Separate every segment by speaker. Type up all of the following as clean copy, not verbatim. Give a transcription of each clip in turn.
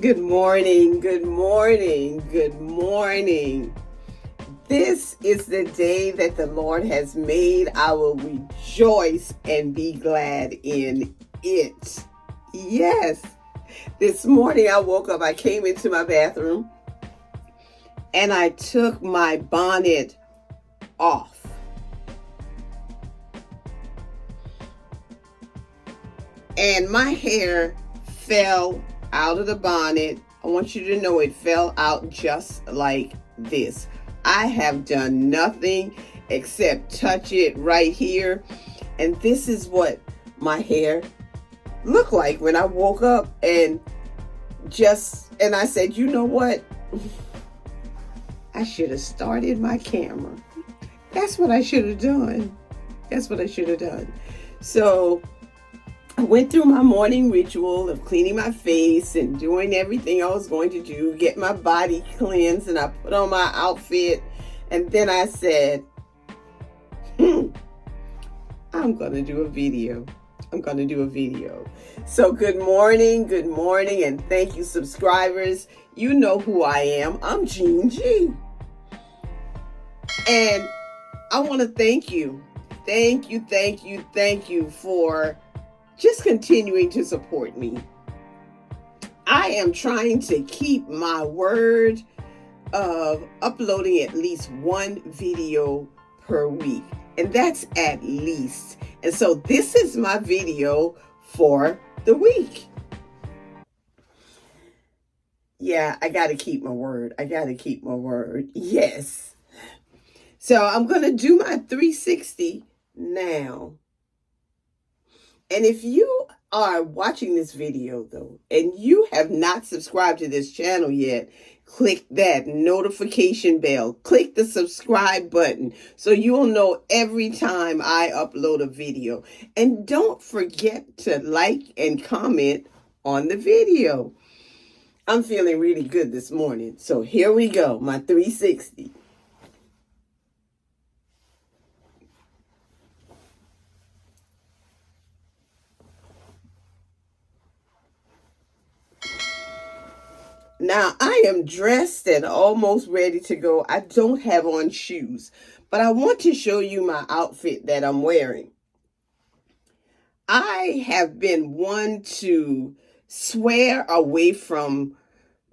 Speaker 1: Good morning, good morning, good morning. This is the day that the Lord has made. I will rejoice and be glad in it. Yes. This morning I woke up, I came into my bathroom and I took my bonnet off. And my hair fell out of the bonnet. I want you to know it fell out just like this. I have done nothing except touch it right here. And this is what my hair looked like when I woke up and I said, you know what? I should have started my camera. That's what I should have done. That's what I should have done. So I went through my morning ritual of cleaning my face and doing everything I was going to do, get my body cleansed, and I put on my outfit. And then I said, I'm going to do a video. So good morning, and thank you, subscribers. You know who I am. I'm Jean G. And I want to thank you. Thank you for just continuing to support me. I am trying to keep my word of uploading at least one video per week. And that's at least. And so this is my video for the week. Yeah, I got to keep my word. Yes. So I'm going to do my 360 now. And if you are watching this video, though, and you have not subscribed to this channel yet, click that notification bell. Click the subscribe button so you'll know every time I upload a video. And don't forget to like and comment on the video. I'm feeling really good this morning. So here we go, my 360. Now, I am dressed and almost ready to go. I don't have on shoes, but I want to show you my outfit that I'm wearing. I have been one to swear away from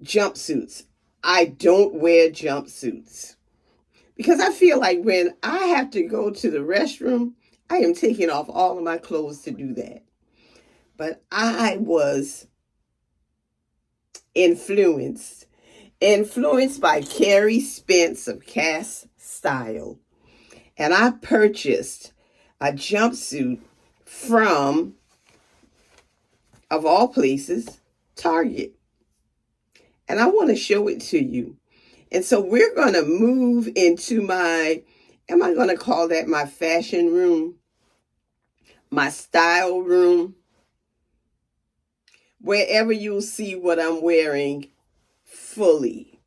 Speaker 1: jumpsuits. I don't wear jumpsuits because I feel like when I have to go to the restroom, I am taking off all of my clothes to do that. But I was influenced by Carrie Spence of Cast Style. And I purchased a jumpsuit from, of all places, Target. And I want to show it to you. And so we're going to move into my, am I going to call that my fashion room? My style room? Wherever you'll see what I'm wearing fully.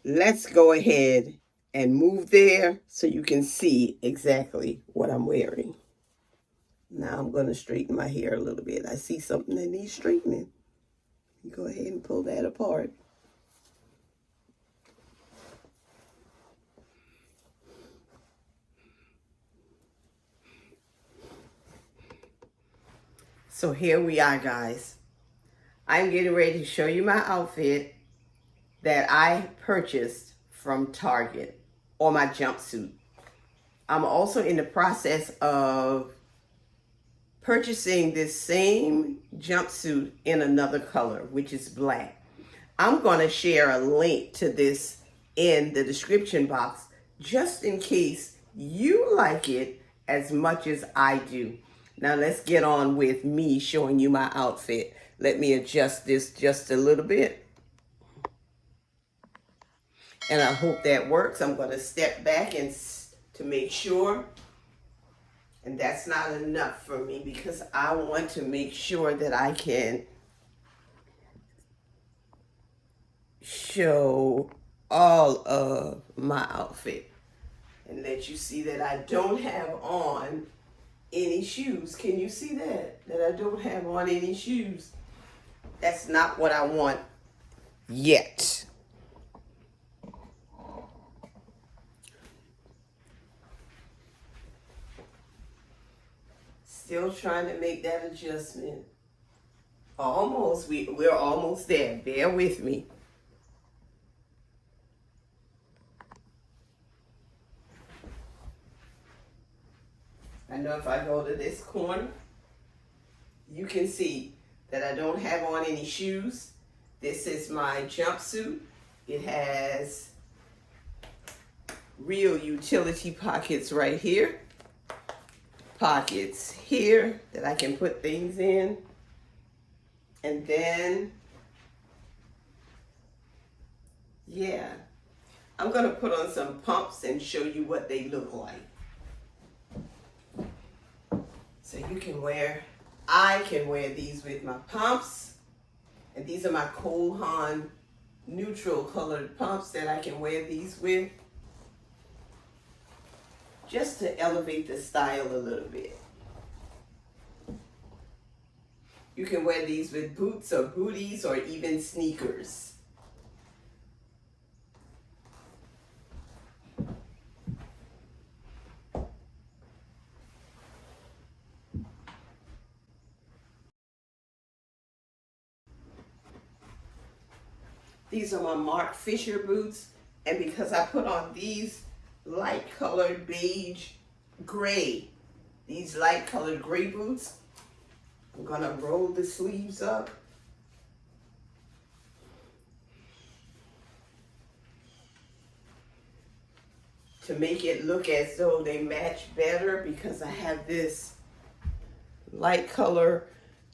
Speaker 1: Let's go ahead and move there so you can see exactly what I'm wearing. Now I'm going to straighten my hair a little bit. I see something that needs straightening. Go ahead and pull that apart. So here we are, guys. I'm getting ready to show you my outfit that I purchased from Target, or my jumpsuit. I'm also in the process of purchasing this same jumpsuit in another color, which is black. I'm going to share a link to this in the description box, just in case you like it as much as I do. Now let's get on with me showing you my outfit. Let me adjust this just a little bit. And I hope that works. I'm going to step back and to make sure. And that's not enough for me because I want to make sure that I can show all of my outfit and let you see that I don't have on any shoes. Can you see that? That I don't have on any shoes. That's not what I want yet. Still trying to make that adjustment. Almost, we're almost there. Bear with me. I know if I go to this corner, you can see that I don't have on any shoes. This is my jumpsuit. It has real utility pockets right here. Pockets here that I can put things in. And then, yeah, I'm gonna put on some pumps and show you what they look like. So you can wear, I can wear these with my pumps. And these are my Cole Haan neutral colored pumps that I can wear these with. Just to elevate the style a little bit. You can wear these with boots or booties or even sneakers. These are my Mark Fisher boots, and because I put on these light colored beige gray, these light colored gray boots, I'm gonna roll the sleeves up. To make it look as though they match better, because I have this light color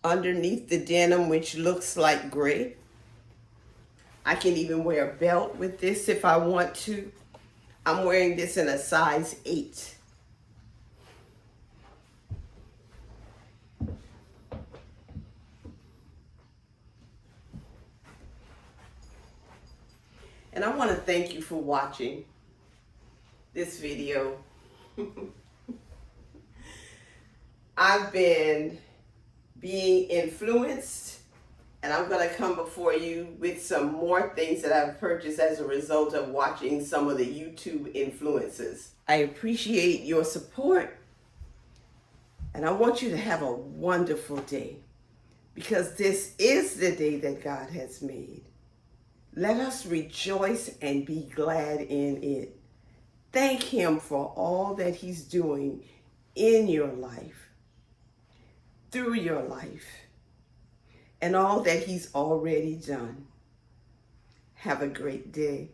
Speaker 1: underneath the denim which looks like gray. I can even wear a belt with this if I want to. I'm wearing this in a size 8. And I want to thank you for watching this video. I've been being influenced, and I'm going to come before you with some more things that I've purchased as a result of watching some of the YouTube influencers. I appreciate your support, and I want you to have a wonderful day, because this is the day that God has made. Let us rejoice and be glad in it. Thank Him for all that He's doing in your life, through your life, and all that He's already done. Have a great day.